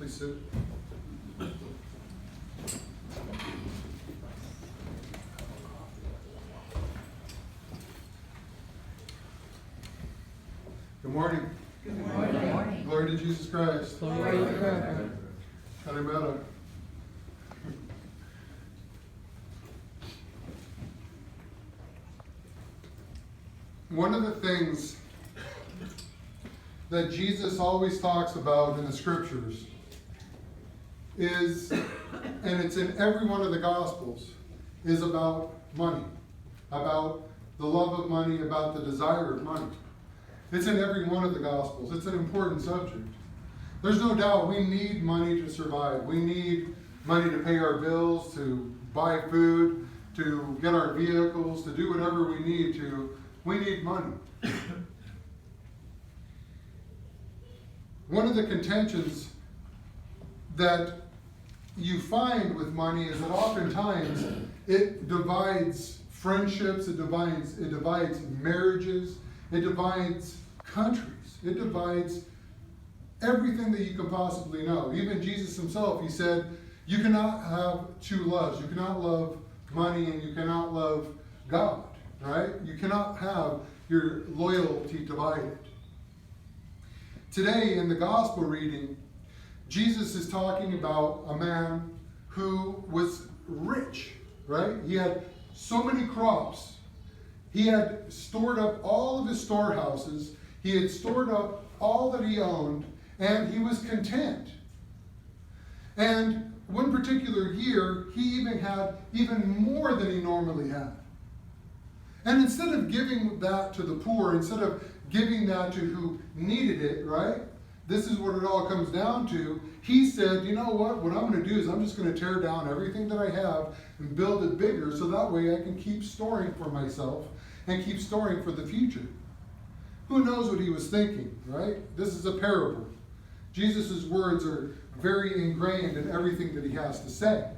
Please sit. Good morning. Good morning. Good morning. Glory to Jesus Christ. Glory to God. Carpatho. One of the things that Jesus always talks about in the scriptures is, and it's in every one of the gospels, is about money, about the love of money, about the desire of money. It's in every one of the gospels. It's an important subject. There's no doubt we need money to survive. We need money to pay our bills, to buy food, to get our vehicles, to do whatever we need to. We need money. One of the contentions that you find with money is that oftentimes it divides friendships, it divides marriages, it divides countries, it divides everything that you can possibly know. Even Jesus himself, he said, you cannot have two loves. You cannot love money and you cannot love God, right? You cannot have your loyalty divided. Today in the gospel reading, Jesus is talking about a man who was rich, right? He had so many crops. He had stored up all of his storehouses. He had stored up all that he owned, and he was content. And one particular year, he even had even more than he normally had. And instead of giving that to the poor, instead of giving that to who needed it, right? This is what it all comes down to. He said, you know what? What I'm going to do is I'm just going to tear down everything that I have and build it bigger so that way I can keep storing for myself and keep storing for the future. Who knows what he was thinking, right? This is a parable. Jesus' words are very ingrained in everything that he has to say.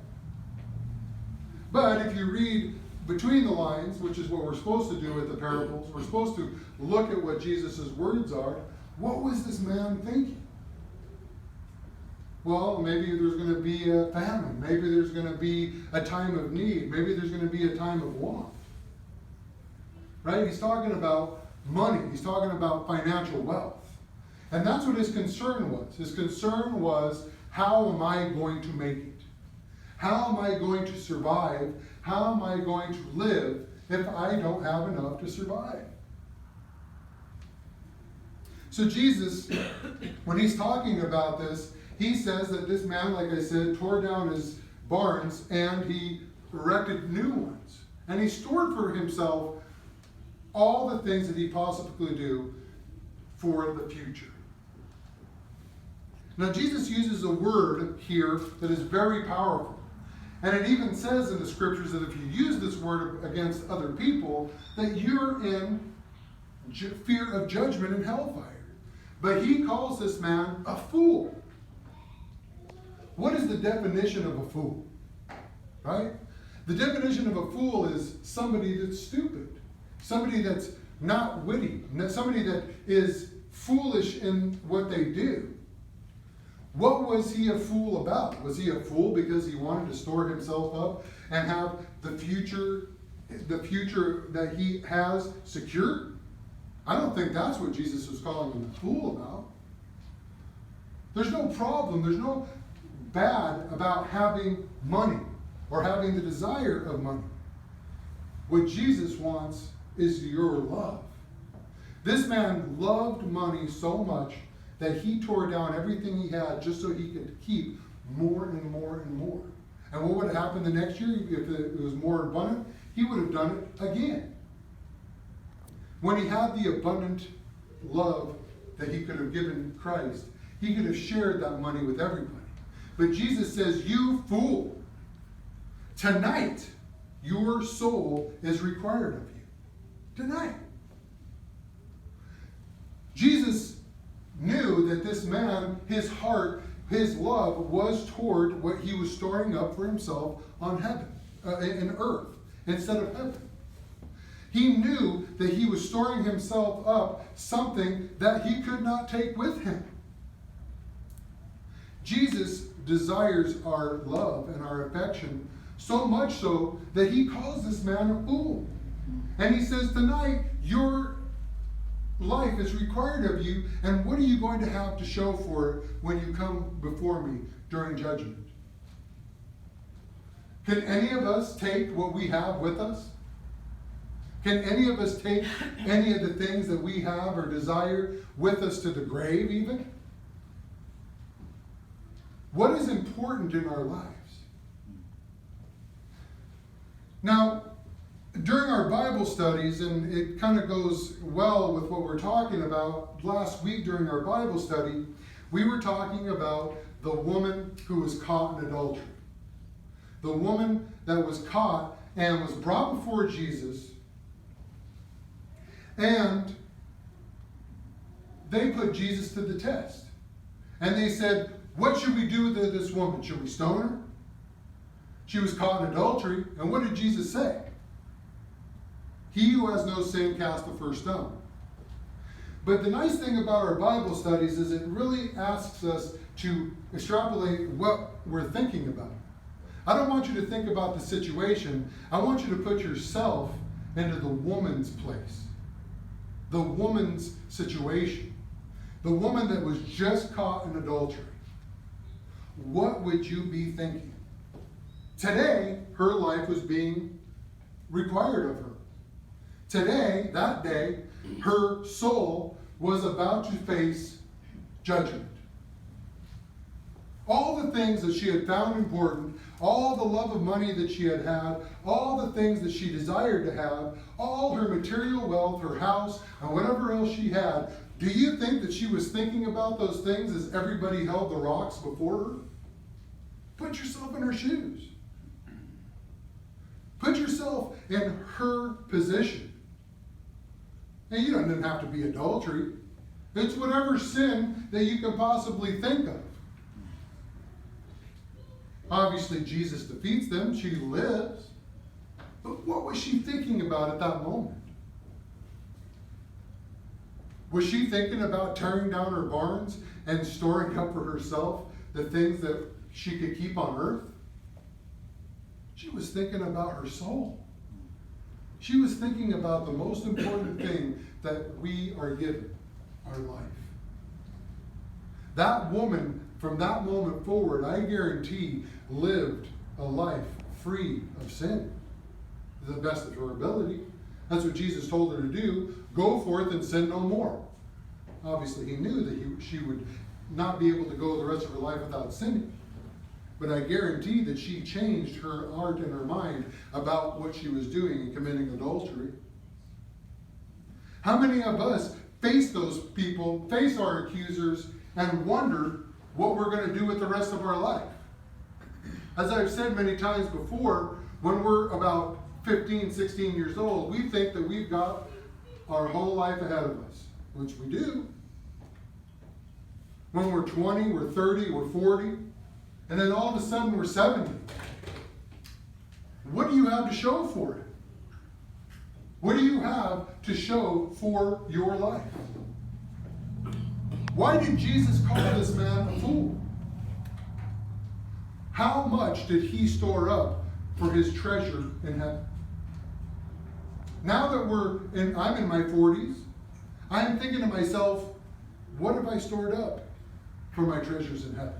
But if you read between the lines, which is what we're supposed to do with the parables, we're supposed to look at what Jesus' words are. What was this man thinking? Well, maybe there's going to be a famine. Maybe there's going to be a time of need. Maybe there's going to be a time of want. Right? He's talking about money. He's talking about financial wealth. And that's what his concern was. His concern was, how am I going to make it? How am I going to survive? How am I going to live if I don't have enough to survive? So Jesus, when he's talking about this, he says that this man, like I said, tore down his barns and he erected new ones. And he stored for himself all the things that he possibly could do for the future. Now Jesus uses a word here that is very powerful. And it even says in the scriptures that if you use this word against other people, that you're in fear of judgment and hellfire. But he calls this man a fool. What is the definition of a fool? Right? The definition of a fool is somebody that's stupid. Somebody that's not witty. Somebody that is foolish in what they do. What was he a fool about? Was he a fool because he wanted to store himself up and have the future that he has secure? I don't think that's what Jesus was calling him a fool about. There's no problem, there's no bad about having money or having the desire of money. What Jesus wants is your love. This man loved money so much that he tore down everything he had just so he could keep more and more and more. And what would happen the next year if it was more abundant? He would have done it again. When he had the abundant love that he could have given Christ, he could have shared that money with everybody. But Jesus says, you fool, tonight your soul is required of you. Tonight. Jesus knew that this man, his heart, his love was toward what he was storing up for himself on heaven, in earth, instead of heaven. He knew that he was storing himself up something that he could not take with him. Jesus desires our love and our affection so much so that he calls this man a fool. And he says, tonight, your life is required of you, and what are you going to have to show for it when you come before me during judgment? Can any of us take what we have with us? Can any of us take any of the things that we have or desire with us to the grave even? What is important in our lives? Now, during our Bible studies, and it kind of goes well with what we're talking about, last week during our Bible study, we were talking about the woman who was caught in adultery. The woman that was caught and was brought before Jesus, and they put Jesus to the test. And they said, what should we do with this woman? Should we stone her? She was caught in adultery. And what did Jesus say? He who has no sin cast the first stone. But the nice thing about our Bible studies is it really asks us to extrapolate what we're thinking about. I don't want you to think about the situation. I want you to put yourself into the woman's place. The woman's situation. The woman that was just caught in adultery. What would you be thinking? Today, her life was being required of her. Today, that day, her soul was about to face judgment. All the things that she had found important, all the love of money that she had had, all the things that she desired to have, all her material wealth, her house, and whatever else she had, do you think that she was thinking about those things as everybody held the rocks before her? Put yourself in her shoes. Put yourself in her position. And you don't even have to be adultery. It's whatever sin that you can possibly think of. Obviously, Jesus defeats them. She lives. But what was she thinking about at that moment? Was she thinking about tearing down her barns and storing up for herself the things that she could keep on earth? She was thinking about her soul. She was thinking about the most important thing that we are given, our life. That woman, from that moment forward, I guarantee, lived a life free of sin to the best of her ability. That's what Jesus told her to do. Go forth and sin no more. Obviously, he knew that she would not be able to go the rest of her life without sinning. But I guarantee that she changed her heart and her mind about what she was doing in committing adultery. How many of us face those people, face our accusers, and wonder what we're going to do with the rest of our life? As I've said many times before, when we're about 15, 16 years old, we think that we've got our whole life ahead of us, which we do. When we're 20, we're 30, we're 40, and then all of a sudden we're 70. What do you have to show for it? What do you have to show for your life? Why did Jesus call this man a fool? How much did he store up for his treasure in heaven? Now that I'm in my 40s, I'm thinking to myself, what have I stored up for my treasures in heaven?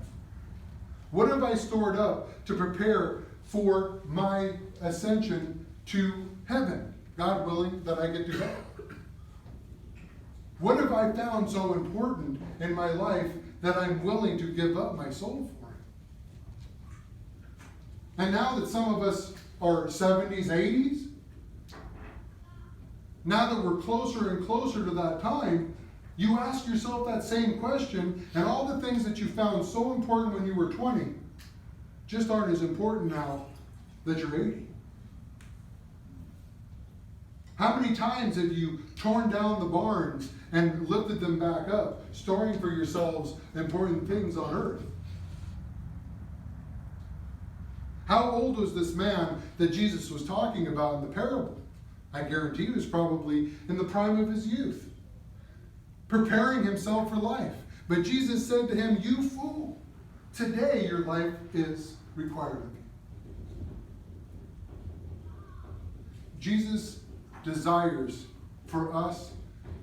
What have I stored up to prepare for my ascension to heaven? God willing that I get to go. What have I found so important in my life that I'm willing to give up my soul for it? And now that some of us are 70s, 80s, now that we're closer and closer to that time, you ask yourself that same question, and all the things that you found so important when you were 20 just aren't as important now that you're 80. How many times have you torn down the barns and lifted them back up, storing for yourselves important things on earth? How old was this man that Jesus was talking about in the parable? I guarantee he was probably in the prime of his youth, preparing himself for life. But Jesus said to him, "You fool, Today, your life is required of you. Jesus desires for us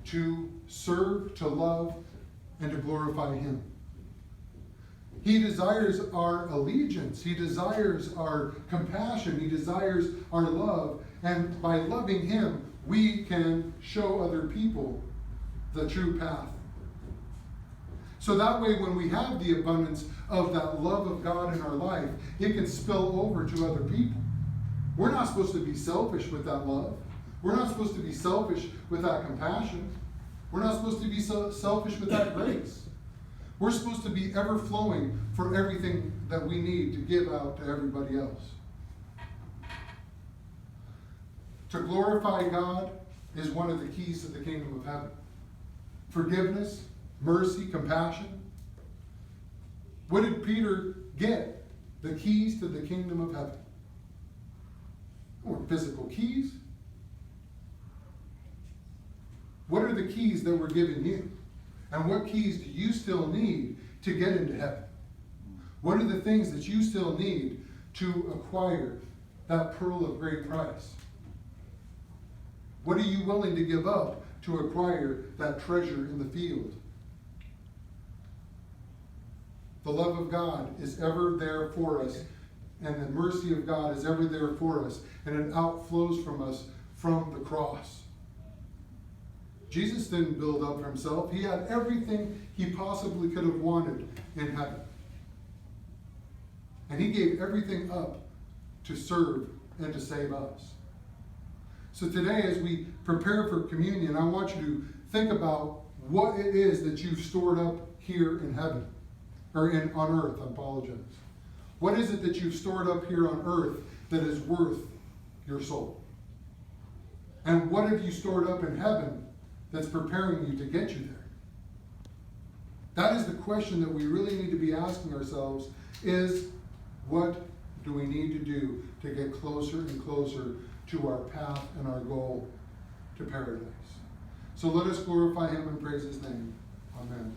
to serve, to love, and to glorify Him. He desires our allegiance. He desires our compassion. He desires our love. And by loving Him, we can show other people the true path. So that way, when we have the abundance of that love of God in our life, it can spill over to other people. We're not supposed to be selfish with that love. We're not supposed to be selfish with that compassion. We're not supposed to be so selfish with that grace. We're supposed to be ever flowing for everything that we need to give out to everybody else. To glorify God is one of the keys to the kingdom of heaven. Forgiveness, mercy, compassion. What did Peter get? The keys to the kingdom of heaven. Or physical keys. What are the keys that were given you? And what keys do you still need to get into heaven? What are the things that you still need to acquire that pearl of great price? What are you willing to give up to acquire that treasure in the field? The love of God is ever there for us, and the mercy of God is ever there for us, and it outflows from us from the cross. Jesus didn't build up for himself. He had everything he possibly could have wanted in heaven. And he gave everything up to serve and to save us. So today, as we prepare for communion, I want you to think about what it is that you've stored up here in heaven, or on earth, I apologize. What is it that you've stored up here on earth that is worth your soul? And what have you stored up in heaven that's preparing you to get you there? That is the question that we really need to be asking ourselves, is what do we need to do to get closer and closer to our path and our goal to paradise? So let us glorify him and praise his name. Amen.